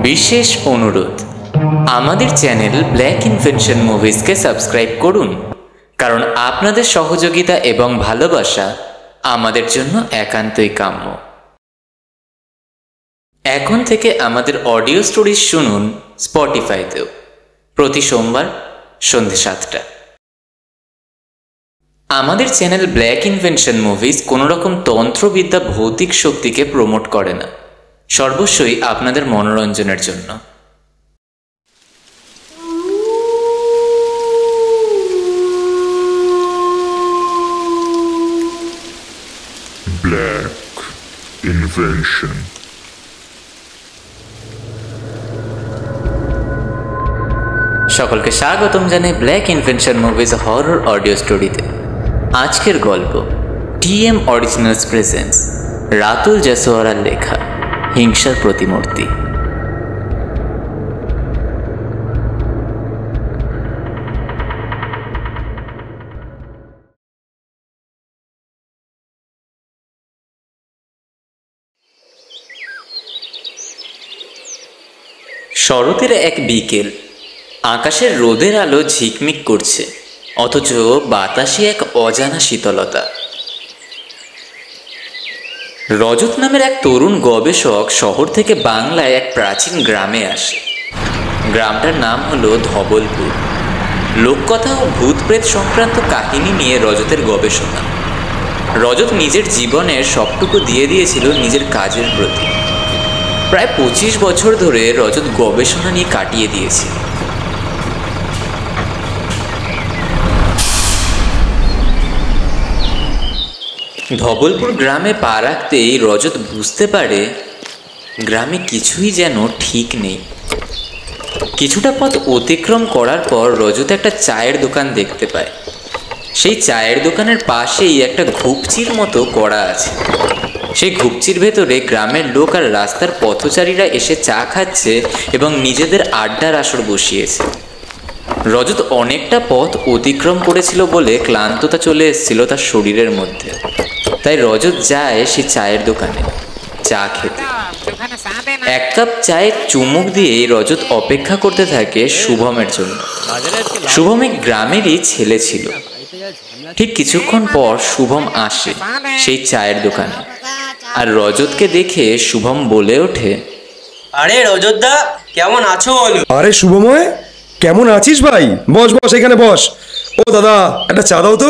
বিশেষ অনুরোধ, আমাদের চ্যানেল ব্ল্যাক ইনভেনশন মুভিজকে সাবস্ক্রাইব করুন, কারণ আপনাদের সহযোগিতা এবং ভালোবাসা আমাদের জন্য একান্তই কাম্য। এখন থেকে আমাদের অডিও স্টোরিজ শুনুন স্পটিফাইতেও, প্রতি সোমবার সন্ধ্যে 7টায়। আমাদের চ্যানেল ব্ল্যাক ইনভেনশন মুভিজ কোনো রকম তন্ত্রবিদ্যা ভৌতিক শক্তিকে প্রমোট করে না, সর্বস্বই আপনাদের মনোরঞ্জনের জন্য। Black invention. সকলকে স্বাগতম জানাই black invention movies horror audio স্টোরিতে। আজকের গল্প টিএম অরিজিনালস প্রেজেন্স রাতুল জসওয়ারার লেখা হিংসার প্রতিমূর্তি। শরতের এক বিকেল, আকাশের রোদের আলো ঝিকমিক করছে, অথচ বাতাসে এক অজানা শীতলতা। রজত নামের এক তরুণ গবেষক শহর থেকে বাংলায় এক প্রাচীন গ্রামে আসে। গ্রামটার নাম হলো ধবলপুর। লোককথা ও ভূত প্রেত সংক্রান্ত কাহিনী নিয়ে রজতের গবেষণা। রজত নিজের জীবনের সবটুকু দিয়ে দিয়েছিল নিজের কাজের প্রতি। প্রায় 25 বছর ধরে রজত গবেষণা নিয়ে কাটিয়ে দিয়েছে। ধবলপুর গ্রামে পা রাখতেই রজত বুঝতে পারে গ্রামে কিছুই যেন ঠিক নেই। কিছুটা পথ অতিক্রম করার পর রজত একটা চায়ের দোকান দেখতে পায়। সেই চায়ের দোকানের পাশেই একটা ঘুপচির মতো করা আছে। সেই ঘুপচির ভেতরে গ্রামের লোক আর রাস্তার পথচারীরা এসে চা খাচ্ছে এবং নিজেদের আড্ডার আসর বসিয়েছে। রজত অনেকটা পথ অতিক্রম করেছিল বলে ক্লান্ততা চলে এসেছিল তার শরীরের মধ্যে। তাই রজত যায় সেই চায়ের দোকানে চা খেতে। এক কাপ চায়ের চুমুক দিয়েই রজত অপেক্ষা করতে থাকে শুভমের জন্য। শুভম এক গ্রামেরই ছেলে ছিল। ঠিক কিছুক্ষণ পর শুভম আসে সেই চায়ের দোকানে, আর রজতকে দেখে শুভম বলে ওঠে, আরে রজত দা, কেমন আছো? আরে শুভময়, কেমন আছিস ভাই? বস বস, এখানে বস। ও দাদা, একটা চা দাও তো।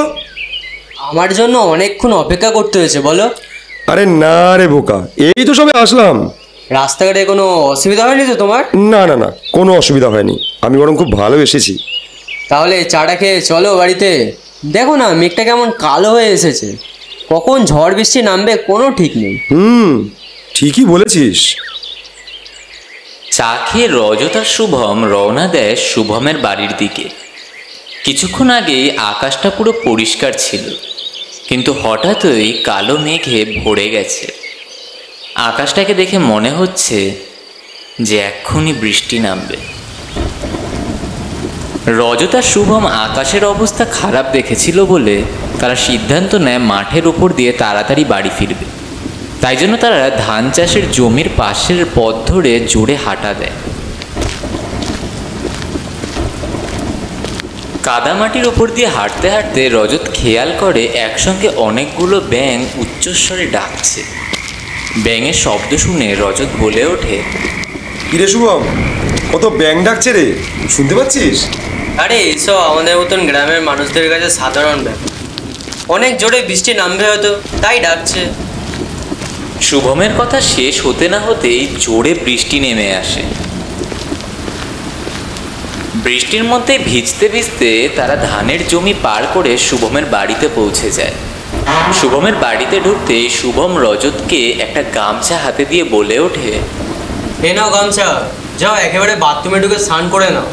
আমার জন্য অনেকক্ষণ অপেক্ষা করতে হয়েছে বলো। আরে না রে বোকা, এই তো সবে আসলাম। রাস্তাঘাটে কোনো অসুবিধা হয়নি তো তোমার? না না না, কোনো অসুবিধা হয়নি, আমি বরং খুব ভালো এসেছি। তাহলে চাটা খেয়ে চলো বাড়িতে। দেখো না মেঘটা কেমন কালো হয়ে এসেছে, কখন ঝড় বৃষ্টি নামবে কোনো ঠিক নেই। ঠিকই বলেছিস। চা খেয়ে রজত আর শুভম রওনা দেয় শুভমের বাড়ির দিকে। কিছুক্ষণ আগেই আকাশটা পুরো পরিষ্কার ছিল, কিন্তু হঠাৎই কালো মেঘে ভরে গেছে। আকাশটাকে দেখে মনে হচ্ছে যে এক্ষুনি বৃষ্টি নামবে। রজত আর শুভম আকাশের অবস্থা খারাপ দেখেছিল বলে তারা সিদ্ধান্ত নেয় মাঠের উপর দিয়ে তাড়াতাড়ি বাড়ি ফিরবে। তাই জন্য তারা ধান চাষের জমির পাশের পথ ধরে জোরে হাঁটা দেয়। কাদামাটির ওপর দিয়ে হাঁটতে হাঁটতে রজত খেয়াল করে একসঙ্গে অনেকগুলো ব্যাঙ উচ্চস্বরে ডাকছে। ব্যাঙের শব্দ শুনে রজত বলে ওঠে, কিরে শুভম, কত ব্যাঙ ডাকছে রে, শুনতে পাচ্ছিস? আরে এসব আমাদের মতন গ্রামের মানুষদের কাছে সাধারণ ব্যাপার। অনেক জোরে বৃষ্টি নামবে হয়তো, তাই ডাকছে। শুভমের কথা শেষ হতে না হতেই জোরে বৃষ্টি নেমে আসে। বৃষ্টির মধ্যে ভিজতে ভিজতে তারা ধানের জমি পার করে শুভমের বাড়িতে পৌঁছে যায়। শুভমের বাড়িতে ঢুকতেই শুভম রজতকে একটা গামছা হাতে দিয়ে বলে ওঠে, এ নাও গামছা, যাও একেবারে বাথরুমে ঢুকে স্নান করে নাও।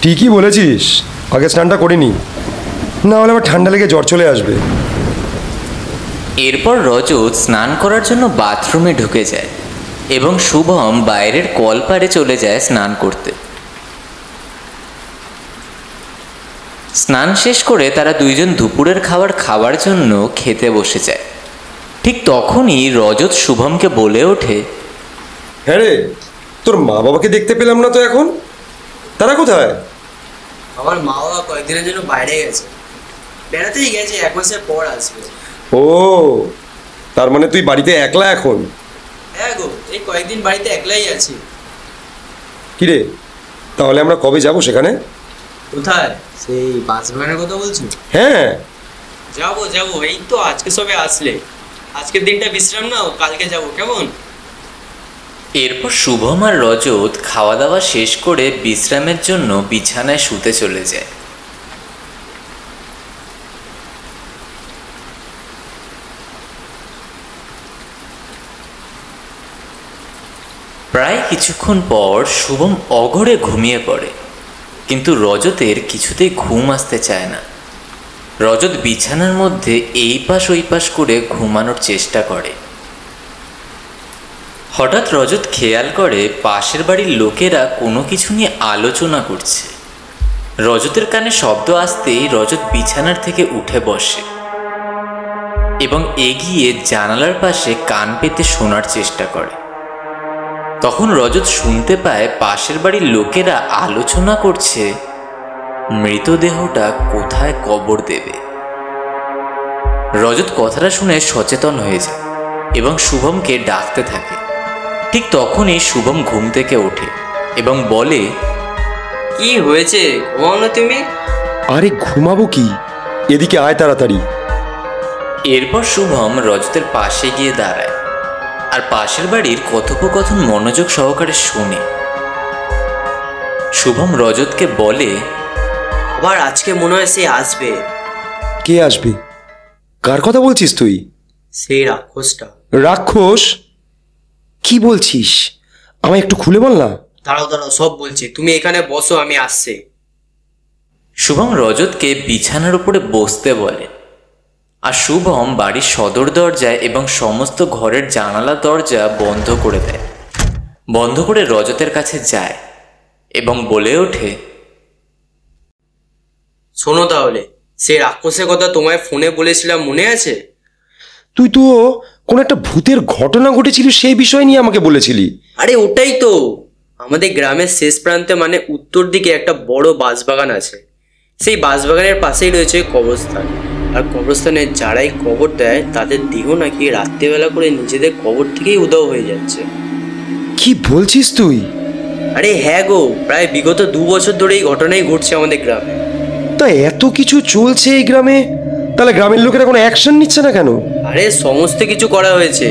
ঠিকই বলেছিস, আগে স্নানটা করিনি, না হলে আবার ঠান্ডা লেগে জ্বর চলে আসবে। এরপর রজত স্নান করার জন্য বাথরুমে ঢুকে যায় এবং শুভম বাইরের কলপাড়ে চলে যায় স্নান করতে। স্নান শেষ করে তারা দুইজন দুপুরের খাবার খাওয়ার জন্য খেতে বসে যায়। ঠিক তখনই রজত শুভমকে বলে ওঠে, হ্যাঁ রে, তোর মা বাবাকে দেখতে পেলাম না তো এখন, তারা কোথায়? আমার মা বাবা কয়েকদিনের জন্য বাইরে গেছে, বেড়াতেই গেছে, 1 মাসের পর আসবে। ও, তার মানে তুই বাড়িতে একলা এখন? হ্যাঁ গো, এই কয়েকদিন বাড়িতে একলাই আছি। কিরে, তাহলে আমরা কবে যাব সেখানে? কোথায়? সেই বাঁশবাগানের কথা বলছো? হ্যাঁ। যাবো, এই তো আজকে সবে আসলে, আজকের দিনটা বিশ্রাম নাও, কালকে যাবো, কেমন? এরপর শুভম আর রজত খাওয়া দাওয়া শেষ করে বিশ্রামের জন্য বিছানায় শুতে চলে যায়। প্রায় কিছুক্ষণ পর শুভম অঘরে ঘুমিয়ে পড়ে, কিন্তু রজতের কিছুতেই ঘুম আসতে চায় না। রজত বিছানার মধ্যে এই পাশ ওই পাশ করে ঘুমানোর চেষ্টা করে। হঠাৎ রজত খেয়াল করে পাশের বাড়ির লোকেরা কোনো কিছু নিয়ে আলোচনা করছে। রজতের কানে শব্দ আসতেই রজত বিছানার থেকে উঠে বসে এবং এগিয়ে জানালার পাশে কান পেতে শোনার চেষ্টা করে। তখন রজত শুনতে পায় পাশের বাড়ির লোকেরা আলোচনা করছে মৃতদেহটা কোথায় কবর দেবে। রজত কথাটা শুনে সচেতন হয়ে যায় এবং শুভমকে ডাকতে থাকে। ঠিক তখনই শুভম ঘুম থেকে ওঠে এবং বলে, কি হয়েছে, ঘুমাও না তুমি? আরে ঘুমাবো কি, এদিকে আয় তাড়াতাড়ি। এরপর শুভম রজতের পাশে গিয়ে দাঁড়ায় আর পাশের বাড়ির কথোপকথন মনোযোগ সহকারে শোনে। শুভম রজতকে বলে, আবার আজকে মনে হয় সে আসবে। কে আসবে? কার কথা বলছিস তুই? সেই রাক্ষসটা। রাক্ষস? কি বলছিস, আমায় একটু খুলে বল না। দাঁড়াও সব বলছি, তুমি এখানে বসো, আমি আসছি। শুভম রজতকে বিছানার উপরে বসতে বলে আর শুভম বাড়ির সদর দরজায় এবং সমস্ত ঘরের জানালা দরজা বন্ধ করে দেয়। বন্ধ করে রজতের কাছে যায় এবং বলে ওঠে, শোনো তাহলে, সেই রাক্ষসের কথা তোমায় ফোনে বলেছিলাম, মনে আছে? তুই তো কোনো একটা ভূতের ঘটনা ঘটেছিল, সেই বিষয় নিয়ে আমাকে বলেছিলি। আরে ওটাই তো, আমাদের গ্রামের শেষ প্রান্তে মানে উত্তর দিকে একটা বড় বাঁশবাগান আছে। সেই বাঁশবাগানের পাশেই রয়েছে কবরস্থান, আর কবরস্থানে যারাই কবর দেয় তাদের দেহ নাকি রাত্রিবেলা করে নিজেদের কবর থেকেই উধাও হয়ে যাচ্ছে। কি বলছিস তুই? আরে হ্যাঁ গো, প্রায় বিগত 2 বছর ধরে এই ঘটনাই ঘটছে আমাদের গ্রামে। তা এত কিছু চলছে এই গ্রামে, তাহলে গ্রামের লোকেরা কোনো অ্যাকশন নিচ্ছে না কেন? আরে সমস্ত কিছু করা হয়েছে।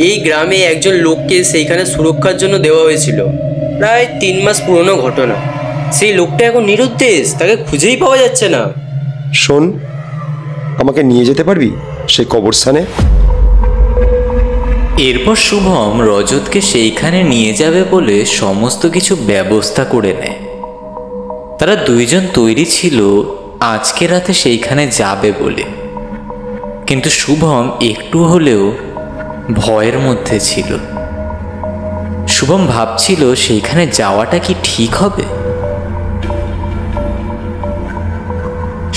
এই গ্রামে একজন লোককে সেইখানে সুরক্ষার জন্য দেওয়া হয়েছিল, প্রায় 3 মাস পুরনো ঘটনা। সেই লোকটা এখন নিরুদ্দেশ, তাকে খুঁজেই পাওয়া যাচ্ছে না। শোন, আমাকে নিয়ে যেতে পারবি সেই কবরস্থানে? এরপর শুভম রজতকে সেইখানে নিয়ে যাবে বলে সমস্ত কিছু ব্যবস্থা করে নেয়। তারা দুইজন তৈরি ছিল আজকে রাতে সেইখানে যাবে বলে, কিন্তু শুভম একটু হলেও ভয়ের মধ্যে ছিল। শুভম ভাবছিল সেইখানে যাওয়াটা কি ঠিক হবে।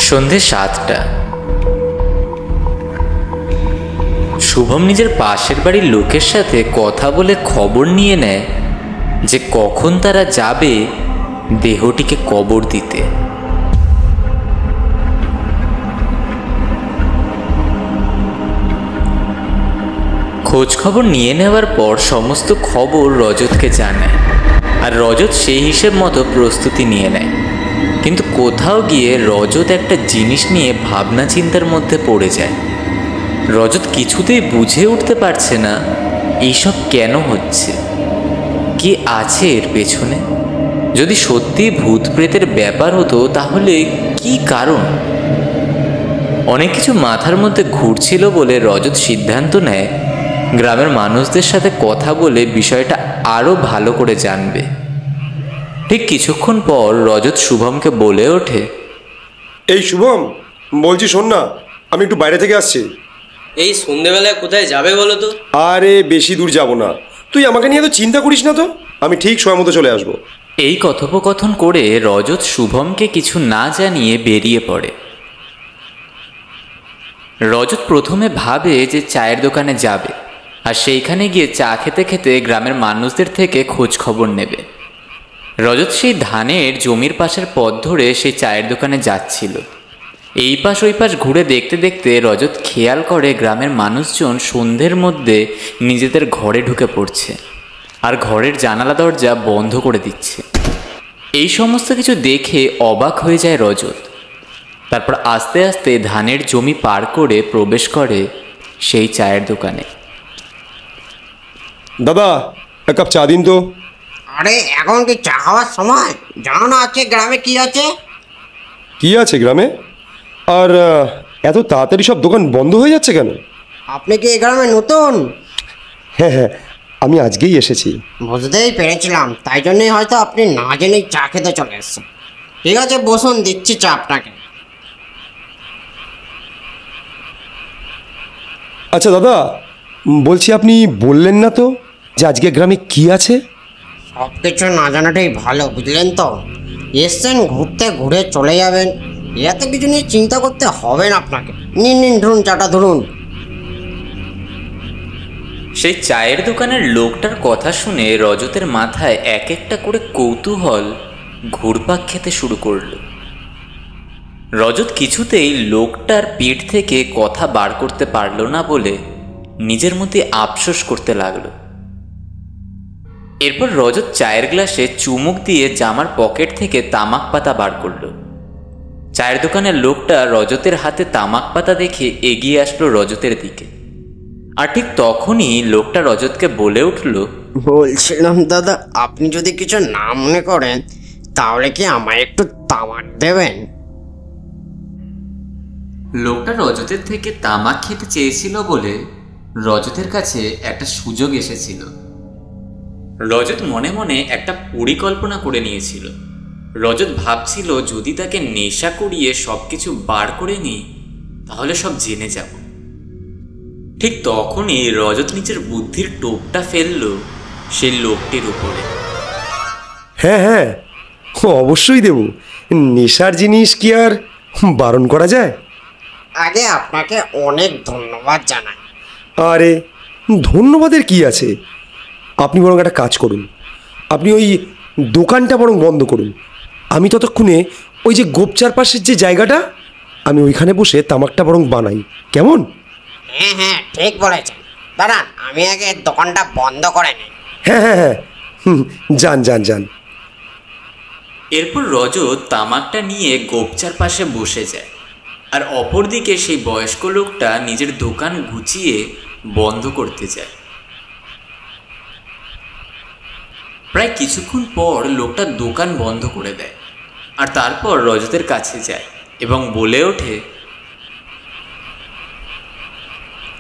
সন্ধে 7টা। শুভম নিজের পাশের বাড়ির লোকের সাথে কথা বলে খবর নিয়ে নেয় যে কখন তারা যাবে দেহটিকে কবর দিতে। খোঁজ খবর নিয়ে নেওয়ার পর সমস্ত খবর রজতকে জানায় আর রজত সেই হিসেব মতো প্রস্তুতি নিয়ে নেয়। কিন্তু কোথাও গিয়ে রজত একটা জিনিস নিয়ে ভাবনা চিন্তার মধ্যে পড়ে যায়। রজত কিছুতেই বুঝে উঠতে পারছে না এইসব কেন হচ্ছে, কি আছে এর পেছনে। যদি সত্যি ভূত প্রেতের ব্যাপার হতো তাহলে কি কারণ। অনেক কিছু মাথার মধ্যে ঘুরছিল বলে রজত সিদ্ধান্ত নেয় গ্রামের মানুষদের সাথে কথা বলে বিষয়টা আরও ভালো করে জানবে। ঠিক কিছুক্ষণ পর রজত শুভমকে বলে ওঠে, এই শুভম, বলছি শোন না, আমি একটু বাইরে থেকে আসছি। এই সন্ধ্যেবেলায় কোথায় যাবে বলো তো? আরে বেশি দূর যাব না, তুই আমাকে নিয়ে তো চিন্তা করিস না তো, আমি ঠিক সময় মতো চলে আসবো। এই কথোপকথন করে রজত শুভমকে কিছু না জানিয়ে বেরিয়ে পড়ে। রজত প্রথমে ভাবে যে চায়ের দোকানে যাবে আর সেইখানে গিয়ে চা খেতে খেতে গ্রামের মানুষদের থেকে খোঁজ খবর নেবে। রজত সেই ধানের জমির পাশের পথ ধরে সেই চায়ের দোকানে যাচ্ছিল। এই পাশ ওই পাশ ঘুরে দেখতে দেখতে রজত খেয়াল করে গ্রামের মানুষজন সন্ধ্যের মধ্যে নিজেদের ঘরে ঢুকে পড়ছে আর ঘরের জানালা দরজা বন্ধ করে দিচ্ছে। এই সমস্ত কিছু দেখে অবাক হয়ে যায় রজত। তারপর আস্তে আস্তে ধানের জমি পার করে প্রবেশ করে সেই চায়ের দোকানে। দাদা, এক কাপ চা দিন তো। আরে এখন কি চা খাওয়ার সময়? জানো না আজকে গ্রামে কি আছে? কি আছে গ্রামে? আর এত তাড়াতাড়ি সব দোকান বন্ধ হয়ে যাচ্ছে কেন? আপনি কি এই গ্রামে নতুন? হ্যাঁ হ্যাঁ, আমি আজকেই এসেছি। বুঝতেই পেরেছিলাম, তাই জন্যই হয়তো আপনি না জেনেই চা খেতে চলে এসেছেন। ঠিক আছে, বসুন, দিচ্ছি চা আপনাকে। আচ্ছা দাদা, বলছি আপনি বললেন না তো যে আজকে গ্রামে কি আছে? সব কিছু না জানাটাই ভালো, বুঝলেন তো? এসছেন ঘুরতে, ঘুরে চলে যাবেন, এত কিছু নিয়ে চিন্তা করতে হবে না আপনাকে। নিন নিন, ধরুন চাটা ধরুন। সেই চায়ের দোকানের লোকটার কথা শুনে রজতের মাথায় এক একটা করে কৌতূহল ঘুরপাক খেতে শুরু করল। রজত কিছুতেই লোকটার পেট থেকে কথা বার করতে পারল না বলে নিজের মধ্যে আফসোস করতে লাগলো। এরপর রজত চায়ের গ্লাসে চুমুক দিয়ে জামার পকেট থেকে তামাক পাতা বার করল। চায়ের দোকানের লোকটা রজতের হাতে তামাক পাতা দেখে এগিয়ে আসলো রজতের দিকে। আর ঠিক তখনই লোকটা রজতকে বলে উঠল, বলছিলাম দাদা, আপনি যদি কিছু না মনে করেন তাহলে কি আমায় একটু তামাক দেবেন? লোকটা রজতের থেকে তামাক খেতে চেয়েছিল বলে রজতের কাছে একটা সুযোগ এসেছিল। রজত মনে মনে একটা পরিকল্পনা করে নিয়েছিল। রজত ভাবছিল যদি তাকে নেশা করিয়ে সবকিছু বার করে নিই তাহলে সব জেনে যাব। ঠিক তখনই রজত নিজের বুদ্ধির টোপটা ফেলল সেই লোকটির উপরে। হ্যাঁ হ্যাঁ, অবশ্যই দেব। নেশার জিনিস কি আর বারণ করা যায়? আগে আপনাকে অনেক ধন্যবাদ জানাই। আরে ধন্যবাদের কি আছে? আপনি বরং একটা কাজ করুন, আপনি ওই দোকানটা বরং বন্ধ করুন। আমি ততক্ষণে ওই যে গোপচার পাশের যে জায়গাটা, আমি ওইখানে বসে তামাকটা বরং বানাই, কেমন? হ্যাঁ হ্যাঁ, ঠিক বলেছেন। দাঁড়ান, আমি আগে দোকানটা বন্ধ করে নিই। হ্যাঁ হ্যাঁ হ্যাঁ, যান যান যান। এরপর রজত তামাকটা নিয়ে গোপচার পাশে বসে যায় আর অপরদিকে সেই বয়স্ক লোকটা নিজের দোকান গুছিয়ে বন্ধ করতে যায়। প্রায় কিছুক্ষণ পর লোকটা দোকান বন্ধ করে দেয় আর তারপর রজতের কাছে যায় এবং বলে ওঠে,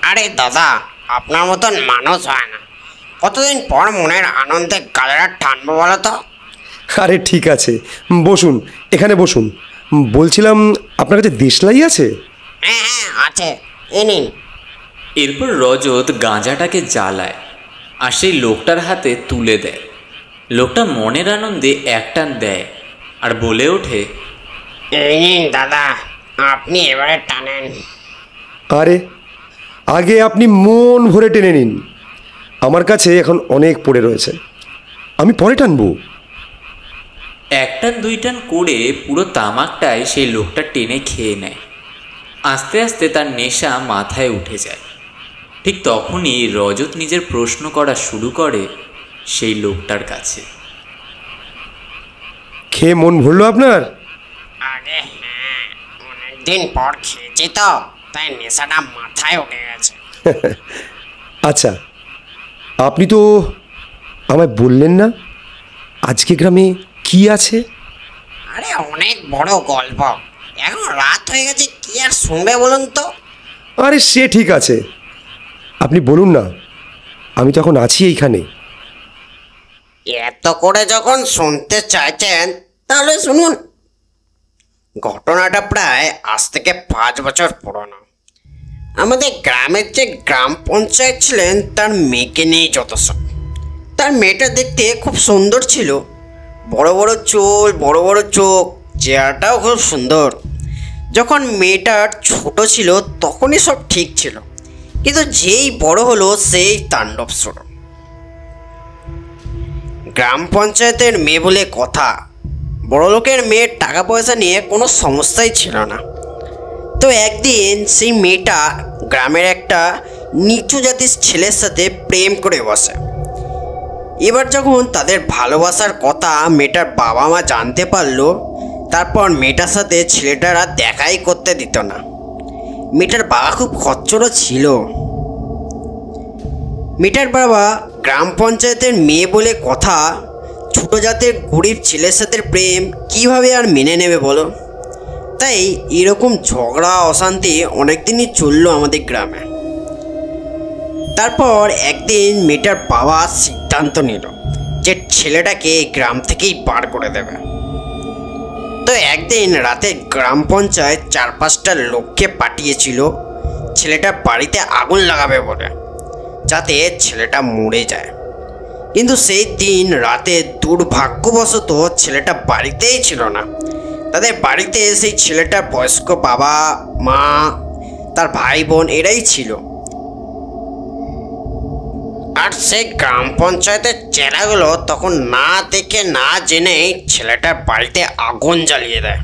আরে দাদা, আপনার মতন মানুষ হয় না। কতদিন পর মনের আনন্দে গালেরা টানবো বলো তো? আরে ঠিক আছে, বসুন, এখানে বসুন। বলছিলাম আপনার কাছে দেশলাই আছে? হ্যাঁ হ্যাঁ আছে, এ নিন। এরপর রজত গাঁজাটাকে জ্বালায় আর সেই লোকটার হাতে তুলে দেয়। লোকটা মনের আনন্দে একটান দেয় আর বলে ওঠে, এই নিন দাদা, আপনি এবারে টানেন। আরে আগে আপনি মন ভরে টেনে নিন, আমার কাছে এখন অনেক পড়ে রয়েছে, আমি পরে টানবো। একটান দুইটান করে পুরো তামাকটাই সেই লোকটা টেনে খেয়ে নেয়। আস্তে আস্তে তার নেশা মাথায় উঠে যায়। ঠিক তখনই রজত নিজের প্রশ্ন করা শুরু করে সেই লোকটার কাছে। খেয়ে মন ভরলো আপনার? আরে হ্যাঁ, অনেকদিন পর খেয়েছি তো, তাই নেশাটা মাথায় উঠে গেছে। আচ্ছা, আপনি তো আমায় বললেন না আজকে গ্রামে কি আছে? আরে অনেক বড় গল্প, এখন রাত হয়ে গেছে, কি আর শুনবে বলুন তো? আরে সে ঠিক আছে, আপনি বলুন না, আমি তো এখন আছি এইখানে। এত করে যখন শুনতে চাইছেন তাহলে শুনুন। ঘটনাটা প্রায় আজ থেকে 5 বছর পুরনো। আমাদের গ্রামের যে গ্রাম পঞ্চায়েত ছিলেন তার মেয়েকে নিয়ে যত সব। তার মেয়েটা দেখতে খুব সুন্দর ছিল, বড় বড় চুল, বড় বড় চোখ, চেহারাটাও খুব সুন্দর। যখন মেয়েটার ছোট ছিল তখনই সব ঠিক ছিল, কিন্তু যেই বড় হলো সেই তাণ্ডব শুরু। গ্রাম পঞ্চায়েতের মেয়ে বলে কথা, বড়লোকের মেয়ের টাকা পয়সা নিয়ে কোনো সমস্যাই ছিল না। তো একদিন সেই মেয়েটা গ্রামের একটা নিচু জাতির ছেলের সাথে প্রেম করে বসে। এবার যখন তাদের ভালোবাসার কথা মেয়েটার বাবা মা জানতে পারলো, তারপর মেয়েটার সাথে ছেলেটার আর দেখাই করতে দিত না। মেয়েটার বাবা খুব খচ্চরও ছিল। মেয়েটার বাবা গ্রাম পঞ্চায়েতের মেয়ে বলে কথা, ছোট জাতের গরিব ছেলের সাথে প্রেম কিভাবে আর মেনে নেবে বলো? তাই এরকম ঝগড়া অশান্তি অনেক দিনই চললো আমাদের গ্রামে। তারপর একদিন মেয়েটার বাবা সিদ্ধান্ত নিল যে ছেলেটাকে গ্রাম থেকেই বার করে দেবে। তো একদিন রাতে গ্রাম পঞ্চায়েত 4-5টা লোককে পাঠিয়েছিল ছেলেটার বাড়িতে আগুন লাগাবে বলে, যাতে ছেলেটা মরে যায়। কিন্তু সেই দিন রাতে দুর্ভাগ্যবশত ছেলেটা বাড়িতেই ছিল না। তাদের বাড়িতে সেই ছেলেটার বয়স্ক বাবা মা, তার ভাই বোন এরাই ছিল। আর সেই গ্রাম পঞ্চায়েতের চেলাগুলো তখন না দেখে না জেনেই ছেলেটার বাড়িতে আগুন জ্বালিয়ে দেয়।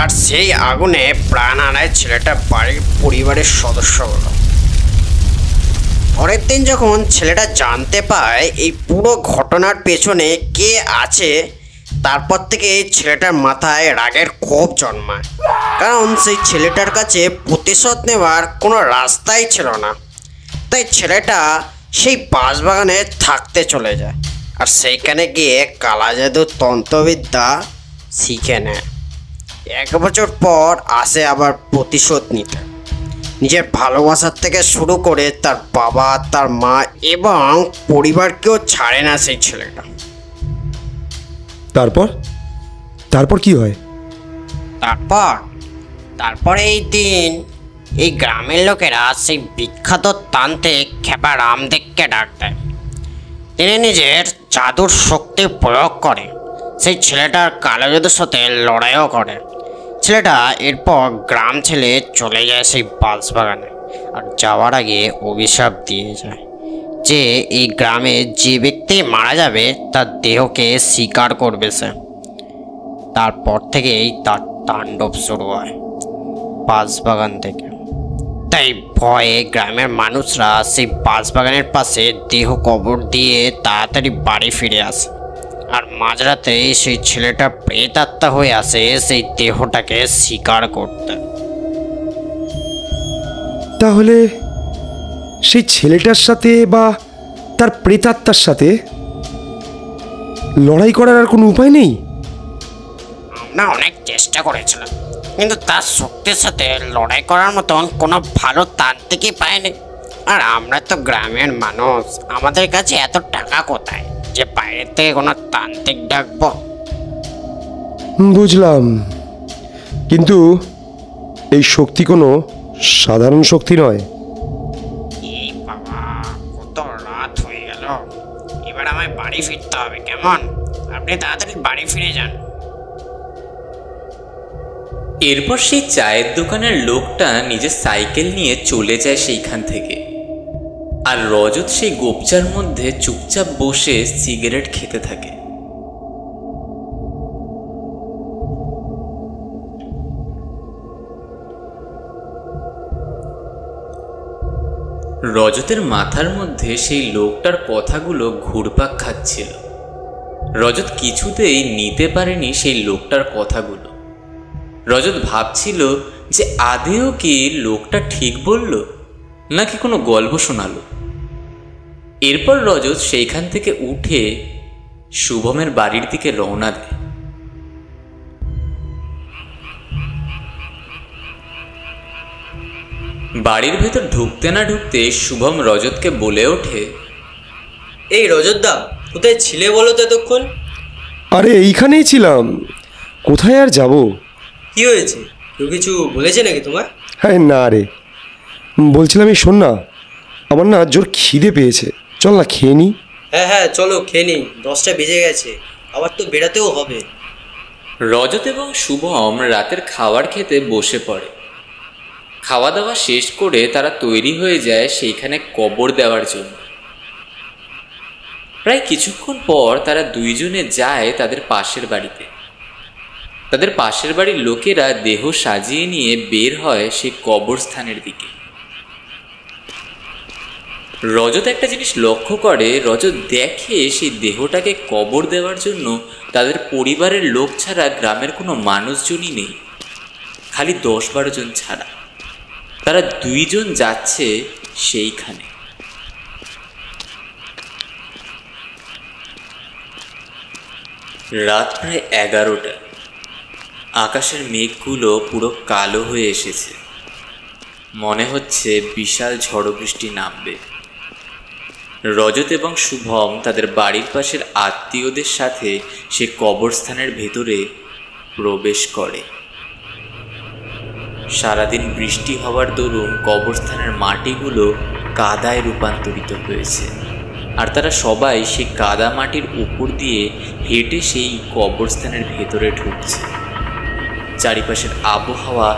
আর সেই আগুনে প্রাণ হারায় ছেলেটার বাড়ির পরিবারের সদস্যগুলো। পরের দিন যখন ছেলেটা জানতে পায় এই পুরো ঘটনার পেছনে কে আছে, তারপর থেকে ছেলেটার মাথায় রাগের ক্ষোভ জন্মায়। কারণ সেই ছেলেটার কাছে প্রতিশোধ নেওয়ার কোনো রাস্তাই ছিল না। তাই ছেলেটা সেই বাঁশবাগানে থাকতে চলে যায় আর সেইখানে গিয়ে কালা জাদু তন্ত্রবিদ্যা শিখে নেয়। 1 বছর পর আসে আবার প্রতিশোধ নিতে। নিজের ভালোবাসার থেকে শুরু করে তার বাবা, তার মা এবং পরিবারকেও ছাড়ে না সেই ছেলেটা। তারপর কি হয়? তারপরে এই দিন এই গ্রামের লোকেরা সেই বিখ্যাত তান্ত্রিক খেপা রামদেবকে ডাক দেয়। তিনি নিজের জাদুর শক্তি প্রয়োগ করে সেই ছেলেটার কালো জাদুর সাথে লড়াইও করে। ছেলেটা এরপর গ্রাম ছেড়ে চলে যায় সেই বাঁশবাগানে। আর যাওয়ার আগে অভিশাপ দিয়ে যায় যে এই গ্রামে যে ব্যক্তি মারা যাবে তার দেহকে শিকার করবে সে। তারপর থেকেই তার তাণ্ডব শুরু হয় বাঁশবাগান থেকে। তাই ভয়ে গ্রামের মানুষরা সেই বাঁশবাগানের পাশে দেহ কবর দিয়ে তাড়াতাড়ি বাড়ি ফিরে আসে। আর মাঝরাতে সেই ছেলেটা প্রেতাত্মা হয়ে আসে সেই দেহটাকে শিকার করতে। তাহলে সেই ছেলেটার সাথে বা তার প্রেতাত্মার সাথে লড়াই করার আর কোনো উপায় নেই? আমরা অনেক চেষ্টা করেছিলাম, কিন্তু তার শক্তির সাথে লড়াই করার মতন কোনো ভালো তান্ত্রিকই পাইনি। আর আমরা তো গ্রামের মানুষ, আমাদের কাছে এত টাকা কোথায় যে বাইরে থেকে কোনো তান্ত্রিক ডাকবো? বুঝলাম, কিন্তু এই শক্তি কোনো সাধারণ শক্তি নয়। এই বাবা, কত রাত হয়ে গেল, এবার আমায় বাড়ি ফিরতে হবে। কেমন? আপনি তাড়াতাড়ি বাড়ি ফিরে যান। এরপর সেই চায়ের দোকানের লোকটা নিজের সাইকেল নিয়ে চলে যায় সেইখান থেকে। আর রজত সেই গোপচার মধ্যে চুপচাপ বসে সিগারেট খেতে থাকে। রজতের মাথার মধ্যে সেই লোকটার কথাগুলো ঘুরপাক খাচ্ছিল। রজত কিছুতেই নিতে পারেনি সেই লোকটার কথাগুলো। রজত ভাবছিল যে আদেও কি লোকটা ঠিক বলল নাকি কোনো গল্প শোনালো। এরপর রজত সেইখান থেকে উঠে শুভমের বাড়ির দিকে রওনা দেয়। বাড়ির ভেতর ঢুকতে না ঢুকতে শুভম রজতকে বলে ওঠে, এই রজতদা, কোথায় ছিলে বলো তো এতক্ষণ? আরে এইখানেই ছিলাম, কোথায় আর যাব? কি হয়েছে? কেউ কিছু বলেছে নাকি তোমার? হ্যাঁ না রে, বলছিলাম এই শোন না, আমার না জোর খিদে পেয়েছে, চল না খেয়ে নিই। হ্যাঁ হ্যাঁ, চলো খেয়ে নিই, 10টা বেজে গেছে, আবার তো বেরাতেও হবে। রজত এবং শুভম রাতের খাবার খেতে বসে পড়ে। খাওয়া দাওয়া শেষ করে তারা তৈরি হয়ে যায় সেইখানে কবর দেওয়ার জন্য। প্রায় কিছুক্ষণ পর তারা দুইজনে যায় তাদের পাশের বাড়িতে। তাদের পাশের বাড়ির লোকেরা দেহ সাজিয়ে নিয়ে বের হয় সেই কবরস্থানের দিকে। রজত একটা জিনিস লক্ষ্য করে। রজত দেখে সেই দেহটাকে কবর দেওয়ার জন্য তাদের পরিবারের লোক ছাড়া গ্রামের কোনো মানুষজনই নেই, খালি 10-12 জন ছাড়া। তারা 2 জন যাচ্ছে সেইখানে। রাত প্রায় 11টা। আকাশের মেঘগুলো পুরো কালো হয়ে এসেছে, মনে হচ্ছে বিশাল ঝড় বৃষ্টি নামবে। রজত এবং শুভম তাদের বাড়ির পাশের আত্মীয়দের সাথে সে কবরস্থানের ভেতরে প্রবেশ করে। সারাদিন বৃষ্টি হওয়ার দরুন কবরস্থানের মাটিগুলো কাদায় রূপান্তরিত হয়েছে, আর তারা সবাই সেই কাদা মাটির উপর দিয়ে হেঁটে সেই কবরস্থানের ভেতরে ঢুকছে। চারিপাশের আবহাওয়া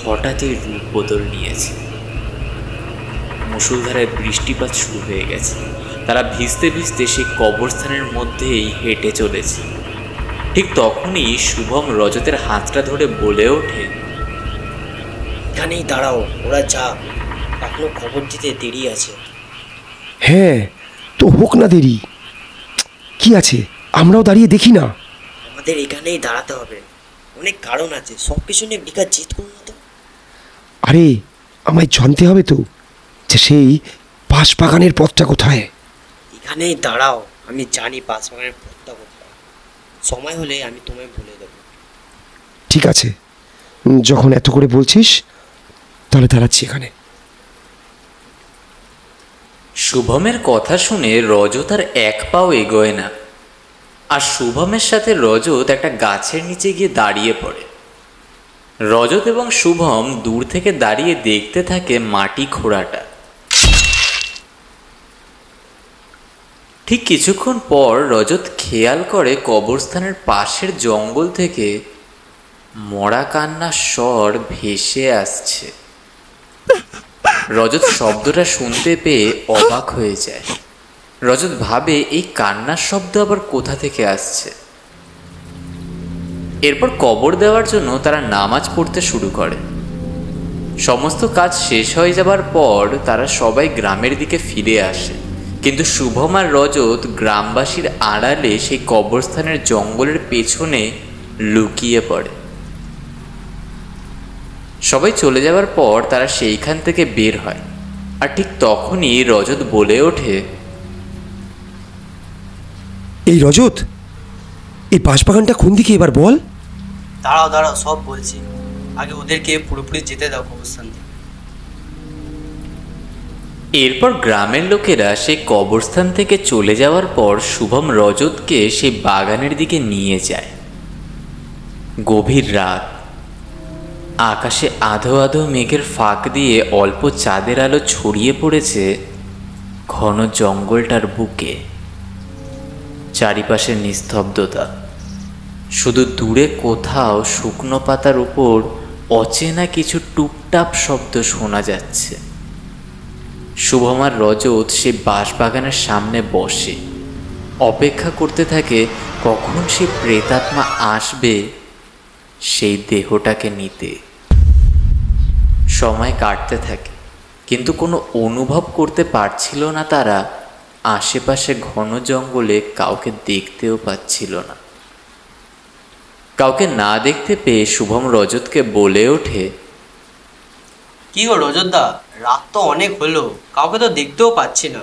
হঠাৎই রূপ বদল নিয়েছে। মুষলধারায় বৃষ্টিপাত শুরু হয়ে গেছে। তারা ভিজতে ভিজতে সেই কবরস্থানের মধ্যেই হেঁটে চলেছে। ঠিক তখনই শুভম রজতের হাতটা ধরে বলে ওঠে, এখানেই দাঁড়াও, ওরা যা, এখনো খবর দিতে দেরি আছে। হ্যাঁ, তো হোক না দেরি, কি আছে, আমরাও দাঁড়িয়ে দেখি না। আমাদের এখানেই দাঁড়াতে হবে, অনেক কারণ আছে, সব কিছু নিয়ে বিকাশ জিত করুন না তো। আরে আমায় জানতে হবে তো যে সেই বাঁশবাগানের পথটা কোথায়। এখানেই দাঁড়াও, আমি জানি বাঁশবাগানের পথটা কোথায়। সময় হলে আমি তোমায় বলে দেবো। ঠিক আছে, যখন এত করে বলছিস তাহলে দাঁড়াচ্ছি এখানে। শুভমের কথা শুনে রজত আর 1 পাও এগোয় না। আর শুভমের সাথে রজত একটা গাছের নিচে গিয়ে দাঁড়িয়ে পড়ে। রজত এবং শুভম দূর থেকে দাঁড়িয়ে দেখতে থাকে মাটি খোঁড়াটা। ঠিক কিছুক্ষণ পর রজত খেয়াল করে কবরস্থানের পাশের জঙ্গল থেকে মরা কান্নার স্বর ভেসে আসছে। রজত শব্দটা শুনতে পেয়ে অবাক হয়ে যায়। রজত ভাবে এই কান্নার শব্দ আবার কোথা থেকে আসছে। এরপর কবর দেওয়ার জন্য তারা নামাজ পড়তে শুরু করে। সমস্ত কাজ শেষ হয়ে যাবার পর তারা সবাই গ্রামের দিকে ফিরে আসে, কিন্তু শুভম আর রজত গ্রামবাসীর আড়ালে সেই কবরস্থানের জঙ্গলের পেছনে লুকিয়ে পড়ে। সবাই চলে যাওয়ার পর তারা সেইখান থেকে বের হয়। আর ঠিক তখনই রজত বলে ওঠে, এই রজত, এই বাঁশবাগানটা কোন দিকে এবার বল। দাঁড়াও দাঁড়াও, সব বলছি, আগে ওদেরকে পুরোপুরি যেতে দাও কবরস্থান থেকে। এরপর গ্রামের লোকেরা সেই কবরস্থান থেকে চলে যাওয়ার পর শুভম রজতকে সেই বাগানের দিকে নিয়ে যায়। গভীর রাত, আকাশে আধো আধো মেঘের ফাঁক দিয়ে অল্প চাঁদের আলো ছড়িয়ে পড়েছে ঘন জঙ্গলটার বুকে। চারিপাশে নিস্তব্ধতা, শুধু দূরে কোথাও শুকনো পাতার উপর অচেনা কিছু টুপটাপ শব্দ শোনা যাচ্ছে। শুভম আর রজত সে বাঁশবাগানের সামনে বসে অপেক্ষা করতে থাকে কখন সে প্রেতাত্মা আসবে সেই দেহটাকে নিতে। সময় কাটতে থাকে, কিন্তু কোনো অনুভব করতে পারছিল না তারা আশেপাশে ঘন জঙ্গলে কাউকে দেখতেও পাচ্ছিল না। কাউকে না দেখতে পেয়ে শুভম রজতকে বলে ওঠে, কি গো রজতদা, রাত তো অনেক হলো, কাউকে তো দেখতেও পাচ্ছি না।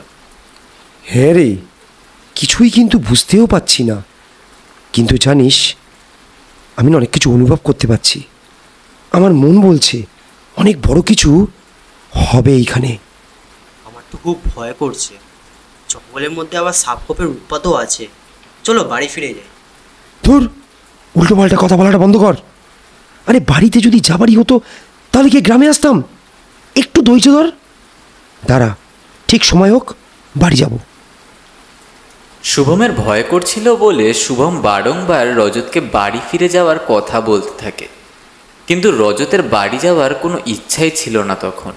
হ্যাঁ রে, কিছুই কিন্তু বুঝতেও পাচ্ছি না, কিন্তু জানিস আমি না অনেক কিছু অনুভব করতে পারছি। আমার মন বলছে অনেক বড় কিছু হবে এইখানে। আমার তো খুব ভয় করছে, জঙ্গলের মধ্যে আবার সাপখোপের উৎপাতও আছে। চলো বাড়ি ফিরে যাই। ধুর, উল্টো পাল্টা কথা বলাটা বন্ধ কর। আরে বাড়িতে যদি যাবারই হতো তাহলে কি গ্রামে আসতাম? একটু ধৈর্য ধর, দাঁড়া, ঠিক সময় হোক বাড়ি যাব। শুভমের ভয় করছিল বলে শুভম বারংবার রজতকে বাড়ি ফিরে যাওয়ার কথা বলতে থাকে। কিন্তু রজতের বাড়ি যাওয়ার কোনো ইচ্ছাই ছিল না তখন।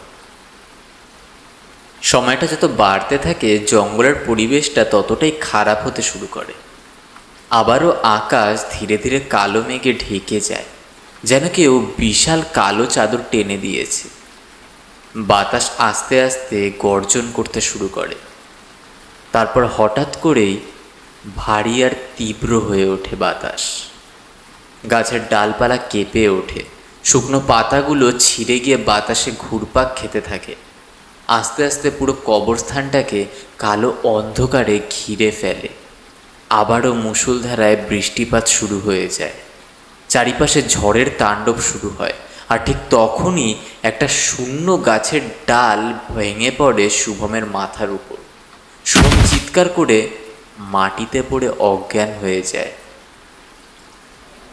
সময়টা যত বাড়তে থাকে জঙ্গলের পরিবেশটা ততটাই খারাপ হতে শুরু করে। আবারও আকাশ ধীরে ধীরে কালো মেঘে ঢেকে যায়, যেন কেউ বিশাল কালো চাদর টেনে দিয়েছে। বাতাস আস্তে আস্তে গর্জন করতে শুরু করে। তারপর হঠাৎ করেই ভারী আর তীব্র হয়ে ওঠে বাতাস। গাছের ডালপালা কেঁপে ওঠে, শুকনো পাতাগুলো ছিঁড়ে গিয়ে বাতাসে ঘুরপাক খেতে থাকে। আস্তে আস্তে পুরো কবরস্থানটাকে কালো অন্ধকারে ঘিরে ফেলে। আবারও মুষলধারায় বৃষ্টিপাত শুরু হয়ে যায়। চারিপাশে ঝড়ের তাণ্ডব শুরু হয়। আর ঠিক তখনই একটা শূন্য গাছের ডাল ভেঙে পড়ে শুভমের মাথার উপর। শুভম চিৎকার করে মাটিতে পড়ে অজ্ঞান হয়ে যায়।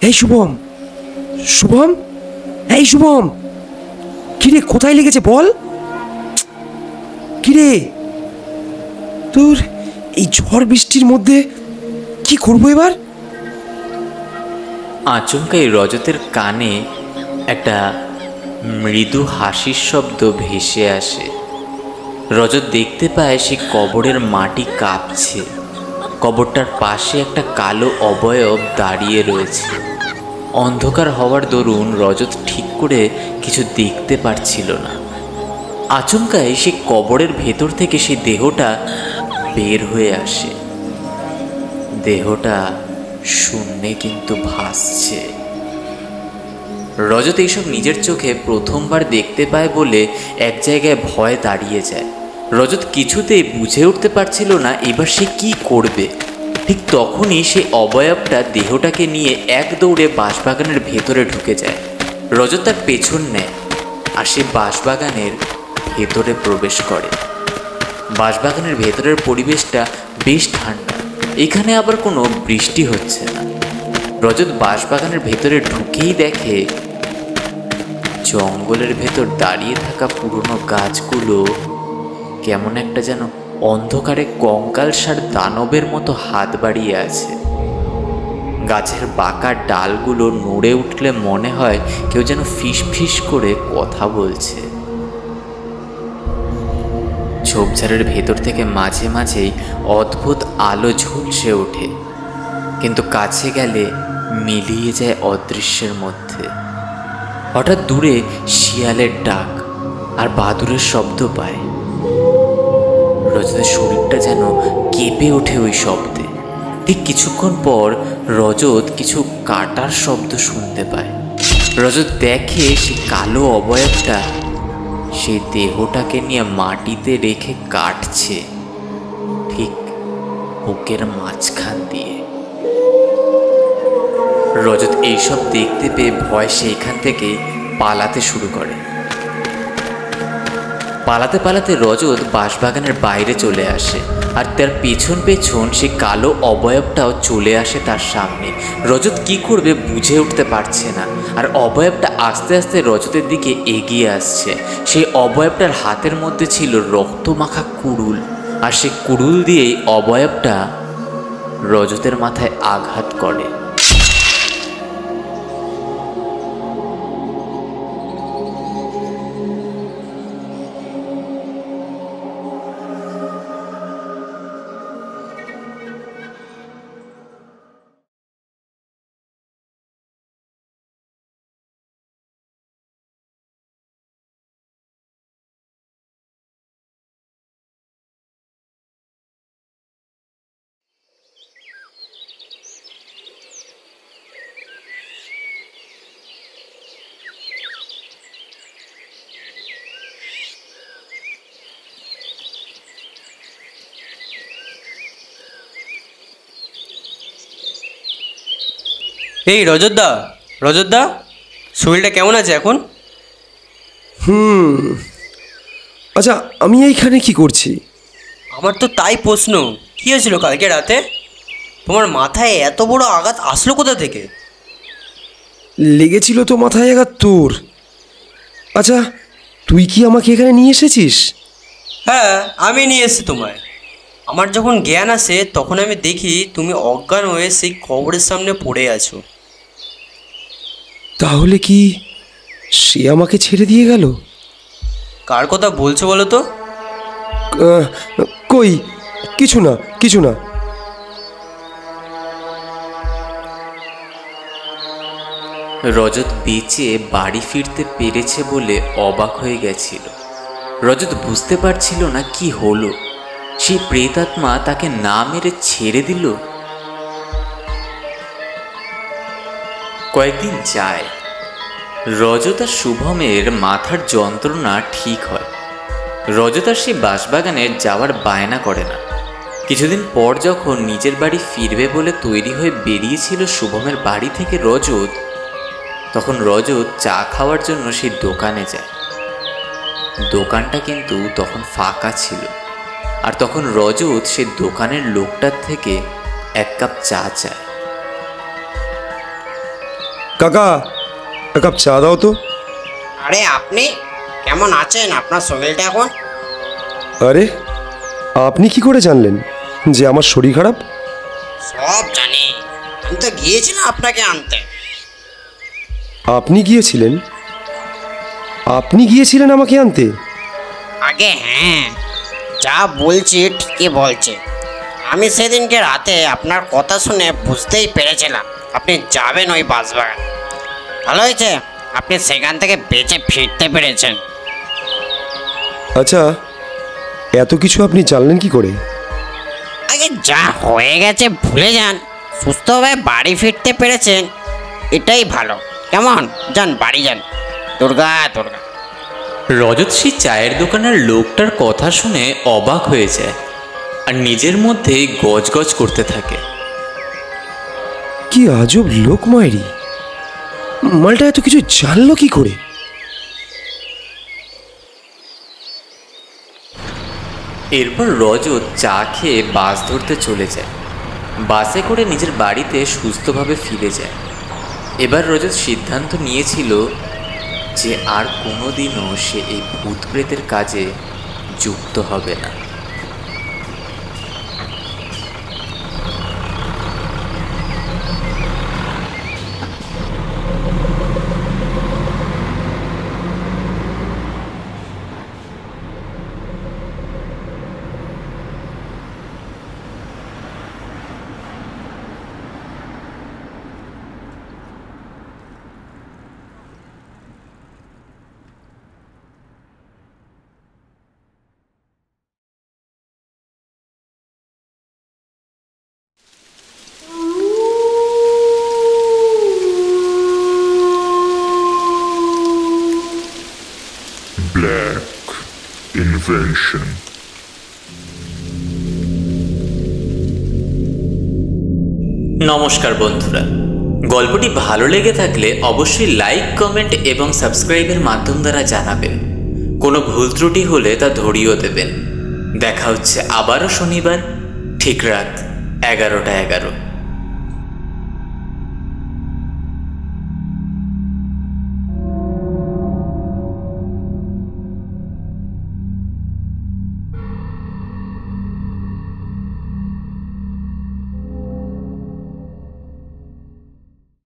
এই শুভম, শুভম, এই শুভম, কিরে কোথায় লেগেছে বল? কিরে, তোর এই ঝড় বৃষ্টির মধ্যে কি করবো এবার? আচমকাই রজতের কানে একটা মৃদু হাসির শব্দ ভেসে আসে। রজত দেখতে পায় সে কবরের মাটি কাঁপছে। কবরটার পাশে একটা কালো অবয়ব দাঁড়িয়ে রয়েছে। অন্ধকার হওয়ার দরুন রজত ঠিক করে কিছু দেখতে পারছিল না। আচমকাই সে কবরের ভেতর থেকে সেই দেহটা বের হয়ে আসে। দেহটা শূন্যে কিন্তু ভাসছে। রজত এইসব নিজের চোখে প্রথমবার দেখতে পায় বলে এক জায়গায় ভয় দাঁড়িয়ে যায়। রজত কিছুতেই বুঝে উঠতে পারছিল না এবার সে কি করবে। ঠিক তখনই সে অবয়বটা দেহটাকে নিয়ে এক দৌড়ে বাঁশবাগানের ভেতরে ঢুকে যায়। রজত তার পেছন নেয় আর সে বাঁশবাগানের ভেতরে প্রবেশ করে। বাঁশবাগানের ভেতরের পরিবেশটা বেশ ঠান্ডা। এখানে আবার কোনো বৃষ্টি হচ্ছে না। রজত বাঁশবাগানের ভেতরে ঢুকেই দেখে জঙ্গলের ভেতর দাঁড়িয়ে থাকা পুরনো গাছগুলো কেমন একটা যেন অন্ধকারে কঙ্কালসার দানবের মতো হাত বাড়িয়ে আছে। গাছের বাঁকা ডালগুলো নড়ে উঠলে মনে হয় কেউ যেন ফিস ফিস করে কথা বলছে। ঝোপঝাড়ের ভেতর থেকে মাঝে মাঝেই অদ্ভুত আলো ঝলসে ওঠে, কিন্তু কাছে গেলে মিলিয়ে যায় অদৃশ্যের মধ্যে। হঠাৎ দূরে শিয়ালের ডাক আর বাদুড়ের শব্দ পায়। রজতের শরীরটা যেন কেঁপে ওঠে ওই শব্দে। ঠিক কিছুক্ষণ পর রজত কিছু কাটার শব্দ শুনতে পায়। রজত দেখে সে কালো অবয়বটা সেই দেহটাকে নিয়ে মাটিতে রেখে কাটছে, ঠিক বুকের মাঝখান দিয়ে। রজত এইসব দেখতে পেয়ে ভয় সেইখান থেকে পালাতে শুরু করে। পালাতে পালাতে রজত বাঁশবাগানের বাইরে চলে আসে আর তার পেছন পেছন সে কালো অবয়বটাও চলে আসে তার সামনে। রজত কি করবে বুঝে উঠতে পারছে না, আর অবয়বটা আস্তে আস্তে রজতের দিকে এগিয়ে আসছে। সেই অবয়বটার হাতের মধ্যে ছিল রক্তমাখা কুড়ুল, আর সে কুড়ুল দিয়েই অবয়বটা রজতের মাথায় আঘাত করে। এই রজতদা, রজতদা, শরীরটা কেমন আছে এখন? আচ্ছা, আমি এইখানে কি করছি? আমার তো তাই প্রশ্ন, কী হয়েছিল কালকে রাতে? তোমার মাথায় এত বড় আঘাত আসলো কোথা থেকে? লেগেছিল তো মাথায় আঘাত তোর। আচ্ছা, তুই কি আমাকে এখানে নিয়ে এসেছিস? হ্যাঁ, আমি নিয়ে এসেছি তোমায়। আমার যখন জ্ঞান আসে তখন আমি দেখি তুমি অজ্ঞান হয়ে সেই কবরের সামনে পড়ে আছো। তাহলে কি সে আমাকে ছেড়ে দিয়ে গেল। কার কথা বলছো বলো তো? আহ, কই, কিছু না, কিছু না। রজত বেঁচে বাড়ি ফিরতে পেরেছে বলে অবাক হয়ে গেছিল। রজত বুঝতে পারছিল না কি হলো। সেই প্রেতাত্মা তাকে না মেরে ছেড়ে দিল। কয়েকদিন যায়, রজত আর শুভমের মাথার যন্ত্রণা ঠিক হয়। রজত আর সেই বাঁশবাগানে যাওয়ার বায়না করে না। কিছুদিন পর যখন নিজের বাড়ি ফিরবে বলে তৈরি হয়ে বেরিয়েছিল শুভমের বাড়ি থেকে রজত, তখন রজত চা খাওয়ার জন্য সেই দোকানে যায়। দোকানটা কিন্তু তখন ফাঁকা ছিল। আর তখন রজত সেই দোকানের লোকটার থেকে 1 কাপ চা চায়। কাকা, 1 কাপ চা দাও তো। আরে আপনি কেমন আছেন? আপনার শরীরটা এখন? আরে, আপনি কি করে জানলেন যে আমার শরীর খারাপ? সব জানি, আমি তো গিয়েছিলাম আপনাকে আনতে। আপনি গিয়েছিলেন? আপনি গিয়েছিলেন আমাকে আনতে? আগে হ্যাঁ, যা বলছি ঠিকই বলছে। আমি সেদিনকে রাতে আপনার কথা শুনে বুঝতেই পেরেছিলাম আপনি যাবেন ওই বাঁশবাগান। ভালো হয়েছে আপনি সেখান থেকে বেঁচে ফিরতে পেরেছেন। আচ্ছা, এত কিছু আপনি জানলেন কি করে? আগে যা হয়ে গেছে ভুলে যান, সুস্থভাবে বাড়ি ফিরতে পেরেছেন, এটাই ভালো। কেমন, যান বাড়ি যান। দুর্গা দুর্গা। রজত সেই চায়ের দোকানের লোকটার কথা শুনে অবাক হয়ে যায় আর নিজের মধ্যে গজগজ করতে থাকে। কি আজব লোক মায়েরি, মালটা এত কিছু জানলো কি করে? এরপর রজত চা খেয়ে বাস ধরতে চলে যায়। বাসে করে নিজের বাড়িতে সুস্থভাবে ফিরে যায়। এবার রজত সিদ্ধান্ত নিয়েছিল যে আর কোনোদিনও সে এই ভূত প্রেতের কাজে যুক্ত হবে না। Black Invention. নমস্কার বন্ধুরা, গল্পটি ভালো লেগে থাকলে অবশ্যই লাইক, কমেন্ট এবং সাবস্ক্রাইবের মাধ্যম দ্বারা জানাবেন। কোনো ভুল ত্রুটি হলে তা ধরিয়েও দেবেন। দেখা হচ্ছে আবারও শনিবার ঠিক রাত 11টা 11।